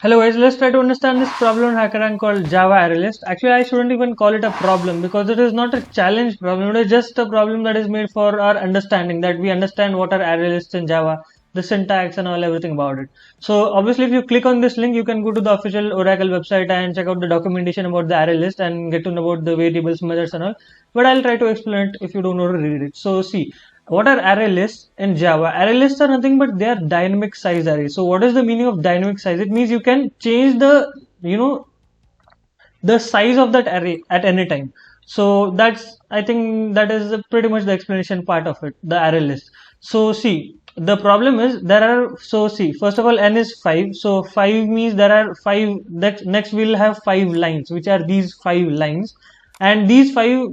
Hello guys, let's try to understand this problem in HackerRank called Java ArrayList. Actually, I shouldn't even call it a problem because it is not a challenge problem. It is just a problem that is made for our understanding, that we understand what are ArrayLists in Java, the syntax and all everything about it. So obviously, if you click on this link, you can go to the official Oracle website and check out the documentation about the ArrayList and get to know about the variables, methods and all. But I'll try to explain it if you don't know to read it. So see, what are array lists in Java? Array lists are nothing but they are dynamic size arrays. So what is the meaning of dynamic size? It means you can change the size of that array at any time. So that's, I think that is pretty much the explanation part of it, the array list. So see, the problem is there are, so see, first of all, n is 5. So 5 means there are 5, next we'll have 5 lines, which are these 5 lines. And this 5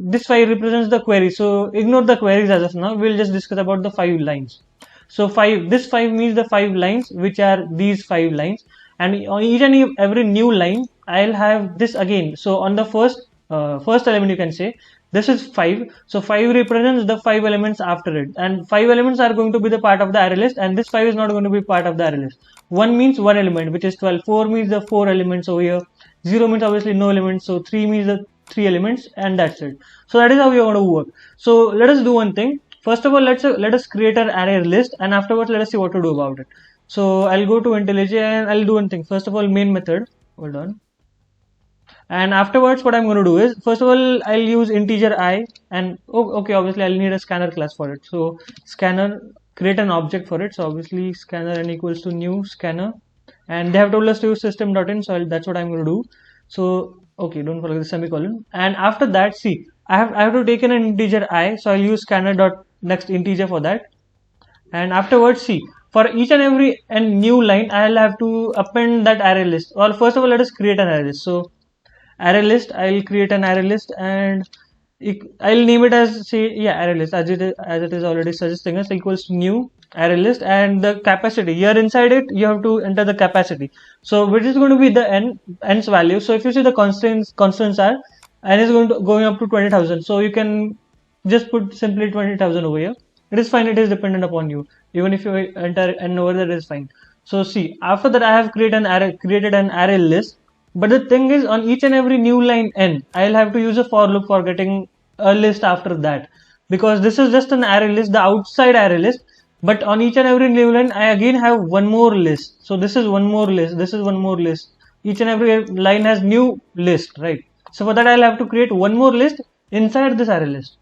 represents the query. So ignore the queries as of now. We'll just discuss about the 5 lines. So this 5 means the 5 lines, which are these 5 lines. And on each and every new line, I'll have this again. So on the first element, you can say this is 5. So 5 represents the 5 elements after it, and 5 elements are going to be the part of the array list, and this 5 is not going to be part of the array list. 1 means 1 element, which is 12. 4 means the 4 elements over here. 0 means obviously no elements. So 3 means the 3 elements, and that's it. So that is how we are going to work. So let us do one thing. First of all, let us create an array list, and afterwards let us see what to do about it. So I'll go to IntelliJ and I'll do one thing. First of all, main method. Hold on. And afterwards, what I'm going to do is, first of all, I'll use integer I, and okay, obviously I'll need a scanner class for it. So scanner, create an object for it. So obviously scanner n equals to new scanner, and they have told us to use system.in. So that's what I'm going to do. So okay, don't forget the semicolon. And after that, see, I have to take in an integer I. So I'll use scanner dot next integer for that. And afterwards, see, for each and every new line, I'll have to append that array list. Well, first of all, let us create an array list. So array list, I'll create an array list, and I'll name it as, say, yeah, array list, as it is already suggesting us, equals to new array list. And the capacity here inside it, you have to enter the capacity, so which is going to be the n's value. So if you see, the constants are n is going up to 20,000, so you can just put simply 20,000 over here. It is fine, it is dependent upon you. Even if you enter n over there, it is fine. So see, after that, I have created an array list. But the thing is, on each and every new line n, I'll have to use a for loop for getting a list after that, because this is just an array list, the outside array list. But on each and every new line, I again have one more list. So this is one more list, this is one more list. Each and every line has new list, right? So for that, I'll have to create one more list inside this array list.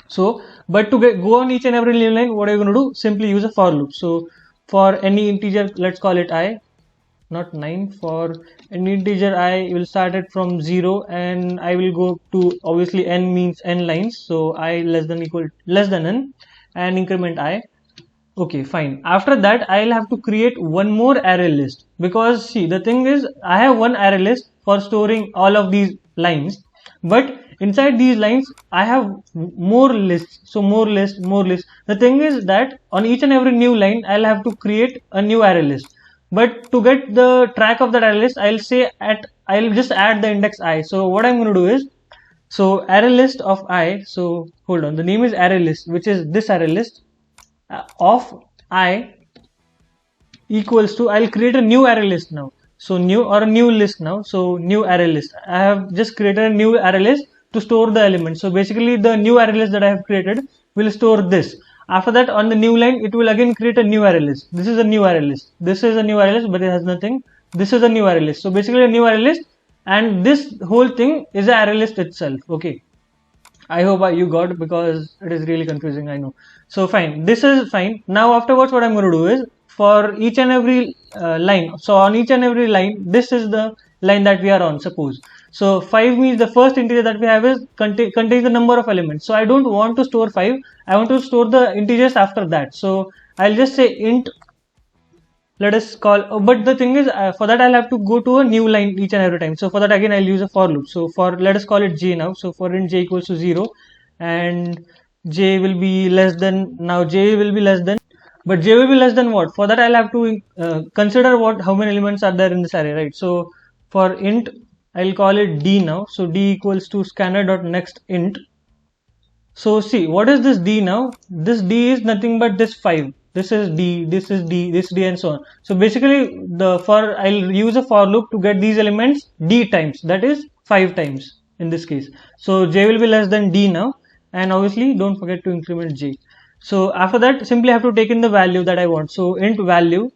So, but to go on each and every new line, what are you going to do? Simply use a for loop. So for any integer, let's call it I, not 9. For an integer I will start it from 0, and I will go to, obviously n means n lines, so I less than n, and increment I. Okay, fine. After that, I'll have to create one more array list, because see, the thing is, I have one array list for storing all of these lines, but inside these lines I have more lists. So more lists. The thing is that on each and every new line, I'll have to create a new array list. But to get the track of that array list, I'll just add the index I. So what I'm going to do is, so array list of I. So hold on, the name is array list, which is this array list of I equals to, I'll create a new array list now. So new, or a new list now. So new array list. I have just created a new array list to store the elements. So basically, the new array list that I have created will store this. After that, on the new line, it will again create a new array list. This is a new array list. This is a new array list, but it has nothing. This is a new array list. So basically, a new array list, and this whole thing is an array list itself. Okay. I hope you got, because it is really confusing, I know. So fine, this is fine. Now afterwards, what I'm going to do is, for each and every line, so on each and every line, this is the line that we are on, suppose. So 5 means the first integer that we have is contains the number of elements. So I don't want to store 5, I want to store the integers after that. So I'll just say int, let us call, but the thing is, for that I'll have to go to a new line each and every time. So for that, again, I'll use a for loop. So for, let us call it j now. So for int j equals to 0, and j will be less than, now j will be less than, but j will be less than what? For that, I'll have to consider how many elements are there in this array, right? So for int, I'll call it d now. So d equals to scanner dot next int. So see, what is this d now? This d is nothing but this 5. this is D, this is D, this D, and so on. So basically, I'll use a for loop to get these elements D times, that is 5 times in this case. So J will be less than D now, and obviously don't forget to increment J. So after that, simply have to take in the value that I want. So int value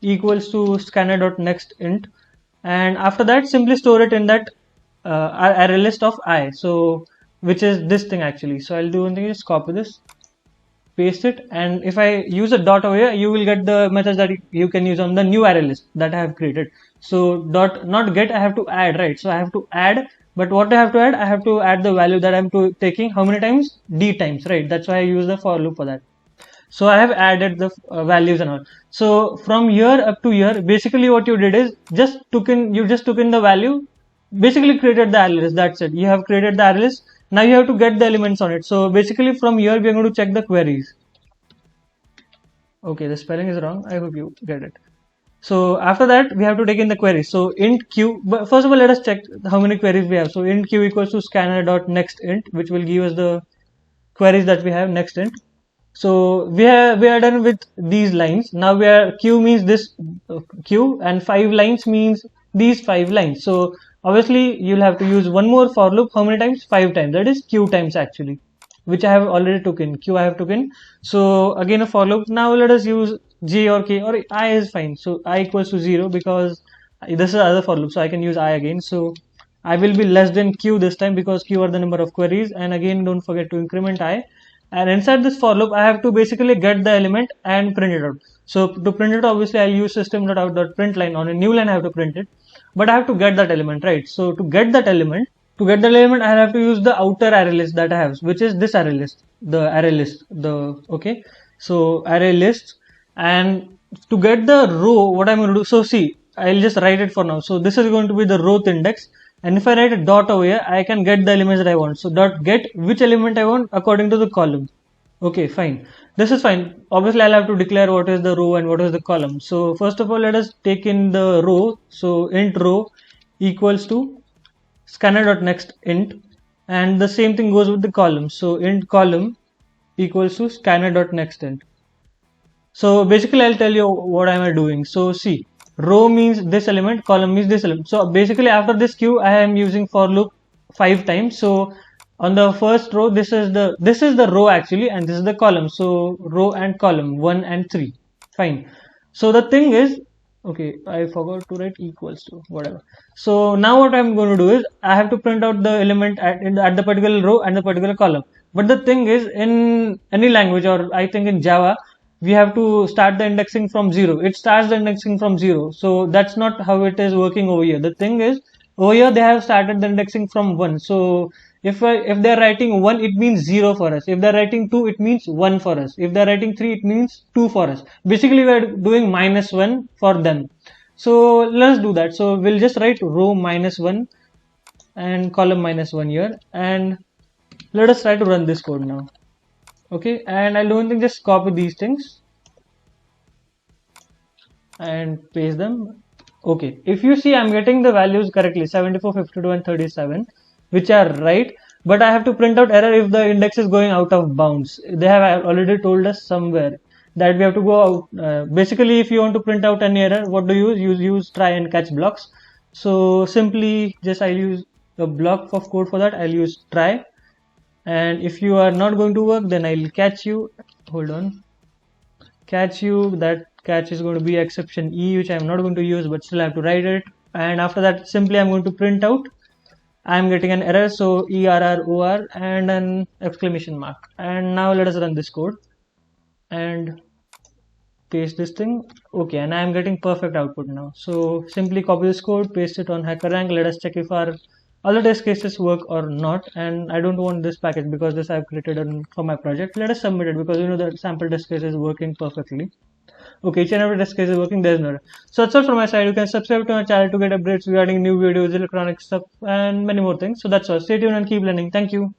equals to scanner.next int, and after that simply store it in that array list of I, so which is this thing actually. So I'll do one thing, just copy this, paste it, and if I use a dot over here, you will get the methods that you can use on the new array list that I have created. So dot not get, I have to add, right? So I have to add, but what I have to add, I have to add the value that I'm taking how many times, D times, right? That's why I use the for loop for that. So I have added the values and all. So from here up to here, basically what you did is you just took in the value, basically created the array list. That's it. You have created the array list. Now you have to get the elements on it. So basically from here we are going to check the queries. Okay, the spelling is wrong. I hope you get it. So after that we have to take in the queries. So int q. But first of all, let us check how many queries we have. So int q equals to scanner.nextInt, which will give us the queries that we have next int. So we are done with these lines. Now q means this q, and 5 lines means these 5 lines. So obviously you'll have to use one more for loop. How many times? 5 times. That is q times actually, which I have already took in. Q I have taken. So again a for loop. Now let us use j or k, or I is fine. So I equals to 0 because this is other for loop. So I can use I again. So I will be less than q this time because q are the number of queries, and again don't forget to increment I. And inside this for loop I have to basically get the element and print it out. So to print it, obviously I'll use system.out.println. On a new line I have to print it, but I have to get that element, right? So to get that element, I have to use the outer array list that I have, which is this array list, okay. So array list, and to get the row, what I'm going to do, so see, I'll just write it for now. So this is going to be the row index, and if I write a dot over here, I can get the elements that I want. So dot get which element I want according to the column. Okay, fine. This is fine. Obviously I'll have to declare what is the row and what is the column. So first of all, let us take in the row. So int row equals to scanner.nextInt, and the same thing goes with the column. So int column equals to scanner.nextInt. So basically I'll tell you what am I doing. So see, row means this element, column means this element. So basically after this q I am using for loop 5 times. So on the first row, this is the row actually, and this is the column. So row and column 1 and 3. Fine. So the thing is, okay, I forgot to write equals to whatever. So now what I'm going to do is I have to print out the element at the particular row and the particular column. But the thing is, in any language, or I think in Java, we have to start the indexing from 0. It starts the indexing from 0. So that's not how it is working over here. The thing is, over here they have started the indexing from 1. So if they're writing 1, it means 0 for us. If they're writing 2, it means 1 for us. If they're writing 3, it means 2 for us. Basically we're doing -1 for them. So let's do that. So we'll just write row -1 and column -1 here, and let us try to run this code now. Okay, and I don't think, just copy these things and paste them. Okay, if you see, I'm getting the values correctly, 74, 52 and 37, which are right, but I have to print out error if the index is going out of bounds. They have already told us somewhere that we have to go out. Basically, if you want to print out any error, what do you use? Use try and catch blocks. So simply just I'll use a block of code for that. I'll use try, and if you are not going to work, then I'll catch you. Hold on, catch you. That catch is going to be exception E, which I'm not going to use, but still I have to write it. And after that, simply I'm going to print out I'm getting an error, so error and an exclamation mark. And now let us run this code and paste this thing. Okay, and I'm getting perfect output now. So simply copy this code, paste it on HackerRank. Let us check if our other test cases work or not. And I don't want this package because this I've created for my project. Let us submit it because you know the sample test case is working perfectly. Okay, each and every test case is working, there's no error. So that's all from my side. You can subscribe to my channel to get updates regarding new videos, electronic stuff, and many more things. So that's all. Stay tuned and keep learning. Thank you.